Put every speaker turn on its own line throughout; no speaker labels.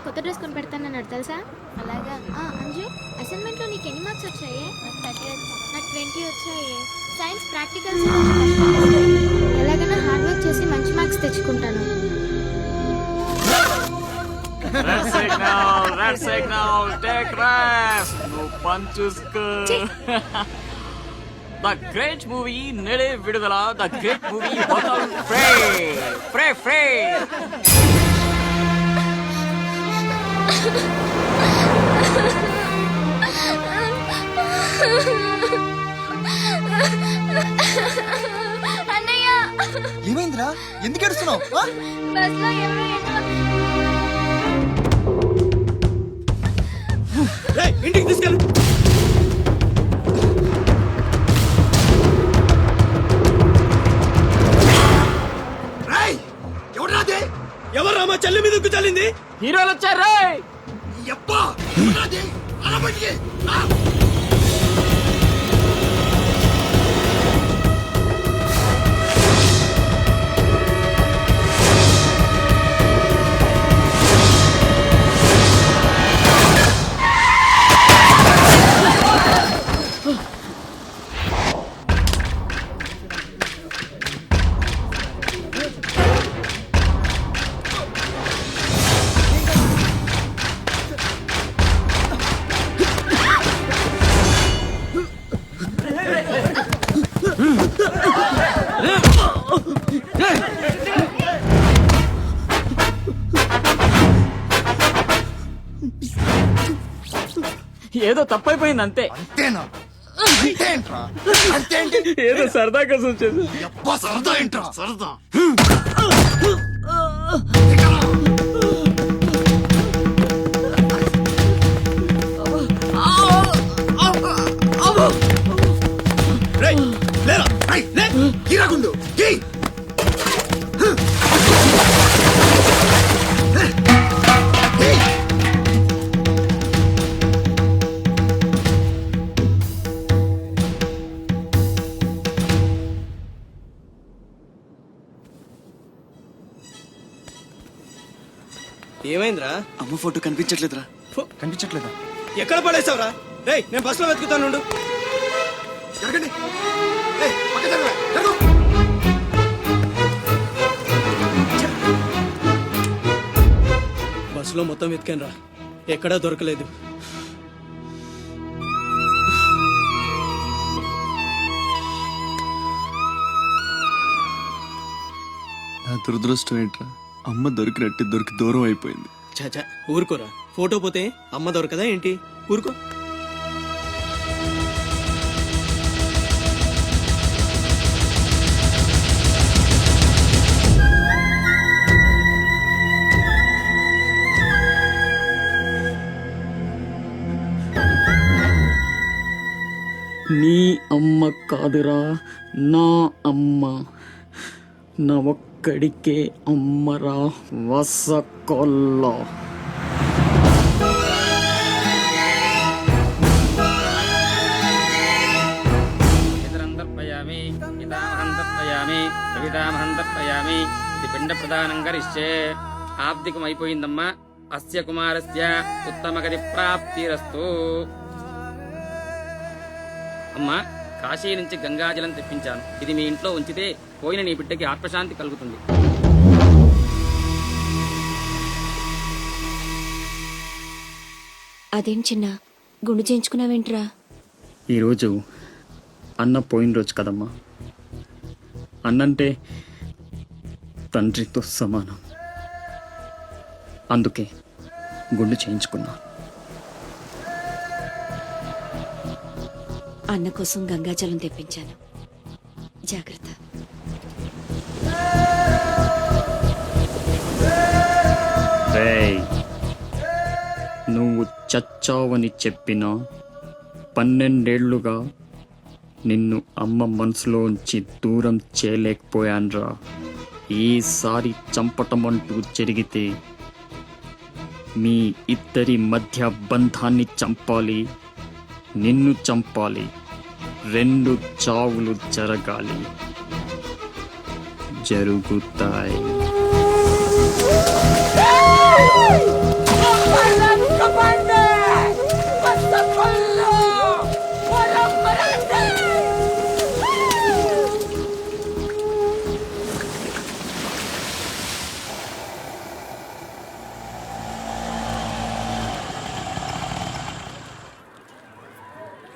నీకు కొత్త డ్రెస్ కొని పెడతానన్నాడు తెలుసా?
అలాగా.
అంజు, అసైన్మెంట్లో నీకు ఎన్ని మార్క్స్ వచ్చాయి?
నాకు
20 వచ్చాయి. సైన్స్ ప్రాక్టికల్స్ ఎలాగైనా హార్డ్ వర్క్ చేసి మంచి మార్క్స్ తెచ్చుకుంటాను.
Red signal, take rest. No punches. The great movie Nede Vidudala, the great movie Hotel Frey.
అన్నయ్య,
ఏమైందిరా? ఎందుకు ఏడుస్తున్నావు?
బస్లో ఎవరో
ఇంటికి తీసుకెళ్ళు. ఎవరు మా చెల్లి మీద చల్లింది?
హీరోలు వచ్చారు. ఏదో తప్పైపోయింది అంతే.
అంతేనా?
ఏదో సరదా కోసం చేసి.
సరదా ఏంట్రా? సరదా కీరాగుండు.
ఏమైందిరా?
అమ్మ ఫోటో కనిపించట్లేదురా. కనిపించట్లేదా?
ఎక్కడ పడేసావురా? రేయ్, నేను బస్సులో వెతుకుతాను. బస్సులో మొత్తం వెతికాను రా, ఎక్కడా దొరకలేదు.
నా దురదృష్టం ఏంట్రా? అమ్మ దొరికి దూరం అయిపోయింది.
చాచా, ఊరుకోరా. ఫోటో పోతే అమ్మ దొరకదా ఏంటి? ఊరుకో.
నీ అమ్మ కాదురా, నా అమ్మ. నా ఒక్కడికే అమ్మరా వసకొల్ల. ఇది పిండ ప్రదానం కరిష్యే. ఆబ్దికం అయిపోయిందమ్మా. అస్య కుమారస్య ఉత్తమగతి ప్రాప్తిరస్తు. అమ్మా, కాశీ నుంచి గంగాజలం తెప్పించాను. ఇది మీ ఇంట్లో ఉంచితే పోయిన నీ బిడ్డకి ఆత్మశాంతి కలుగుతుంది.
అదేం చిన్న గుండు చేయించుకున్నావేంట్రా?
ఈరోజు అన్న పోయిన రోజు కదమ్మా. అన్నంటే తండ్రితో సమానం. అందుకే గుండు చేయించుకున్నా.
అన్న కోసం గంగాజలం తెప్పించాను, జాగ్రత్త.
నువ్వు చచ్చావని చెప్పిన 12 ఏళ్లుగా నిన్ను అమ్మ మనసులోంచి దూరం చేయలేకపోయాన్రా. ఈసారి చంపటమంటూ జరిగితే మీ ఇద్దరి మధ్య బంధాన్ని చంపాలి, నిన్ను చంపాలి. 2 చావులు జరగాలి. జరుగుతాయి.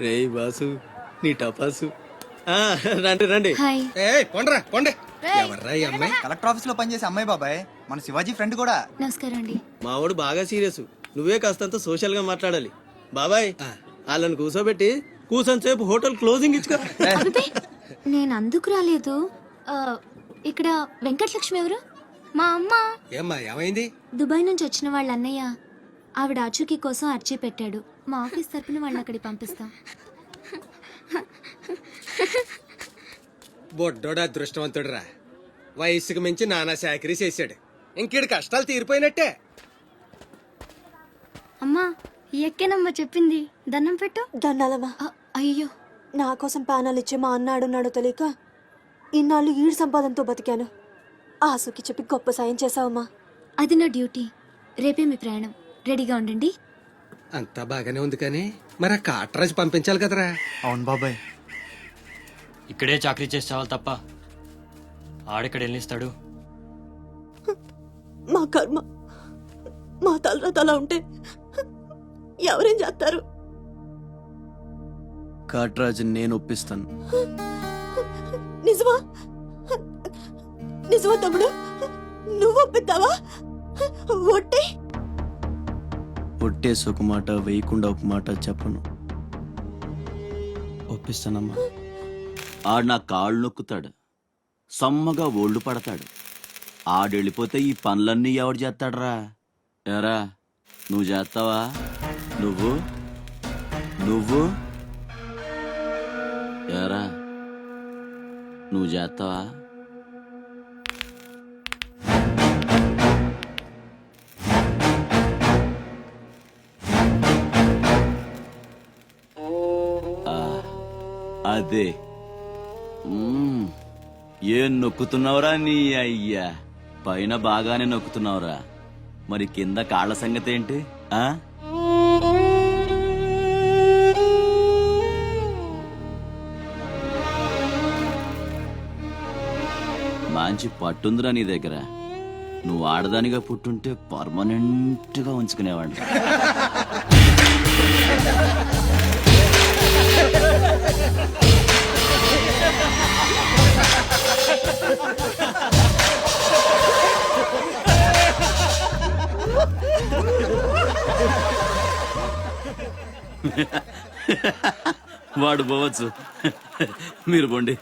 రేయ్ బాసు నీ టపాసు ఆ, రండి రండి
హాయ్.
పొండ్రా పొండే ఎవర్రా ఈ అమ్మాయి?
కలెక్టర్ ఆఫీస్ లో పనిచేసే అమ్మాయి బాబాయ్, మన శివాజీ ఫ్రెండ్ కూడా.
నమస్కారం అండి.
మావాడు బాగా సీరియస్, నువ్వే కాస్తంత సోషల్ గా మాట్లాడాలి. బాబాయ్ వాళ్ళని కూర్చోబెట్టి కూర్చొని సేపు హోటల్ క్లోజింగ్ ఇచ్చుకో.
అబ్బే, నేను అందుకు రాలేదు. ఆ, ఇక్కడ వెంకటలక్ష్మి ఎవరు?
మా అమ్మ.
ఏమ్మా ఏమైంది?
దుబాయ్ నుంచి వచ్చిన వాళ్ళ అన్నయ్య ఆవిడ ఆచూకీ కోసం అర్చీ పెట్టాడు. మా ఆఫీస్ తరపున వాళ్ళని అక్కడికి పంపిస్తాం.
బొడ్డోడు అదృష్టవంతుడురా, వయసుకు మించి నానా చాకరీ చేశాడు. ఇంకేడు కష్టాలు తీరిపోయినట్టే.
అమ్మా ఎక్కేనమ్మా చెప్పింది, దండం పెట్టు.
దండాలమ్మా.
అయ్యో,
నా కోసం ప్యానాలు ఇచ్చే మా అన్న ఆడున్నాడో తెలియక ఇన్నాళ్ళు ఈడు సంపాదనతో బతికాను. ఆసుకి చెప్పి గొప్ప సాయం చేసావమ్మా.
అది నా డ్యూటీ. రేపే మీ ప్రయాణం, రెడీగా ఉండండి.
అంతా బాగానే ఉంది కానీ మరి ఆ కాట్రాజు పంపించాలి కదరా.
అవును బాబాయ్.
ఇక్కడే చాకరీ చేసి చావాలి తప్ప ఆడెక్కడ వెళ్ళిస్తాడు.
మా కర్మ, మా తలరాత అలా ఉంటే ఎవరేం చేస్తారు?
కాట్రాజుని నేను ఒప్పిస్తాను.
నిజమా? నిజమా తమ్ముడు? నువ్వు ఒప్పిద్దావా? ఒట్టే
ఒట్టేసి ఒక మాట, వేయకుండా ఒక మాట చెప్పను. ఒప్పిస్తానమ్మా.
ఆడు నా కాళ్ళు నొక్కుతాడు, సమ్మగా ఒళ్ళు పడతాడు. ఆడెళ్ళిపోతే ఈ పనులన్నీ ఎవడు చేస్తాడరా? ఎరా నువ్వు చేస్తావా? నువ్వు నువ్వు ఎరా నువ్వు చేస్తావా? అదే ఏం నొక్కుతున్నావురా నీ అయ్యా? పైన బాగానే నొక్కుతున్నావురా, మరి కింద కాళ్ళ సంగతి ఏంటి? ఆ మంచి పట్టుందిరా నీ దగ్గర. నువ్వు ఆడదానిగా పుట్టుంటే పర్మనెంట్ గా ఉంచుకునేవాడిని. వాడు పోవచ్చు, మీరు పోండి.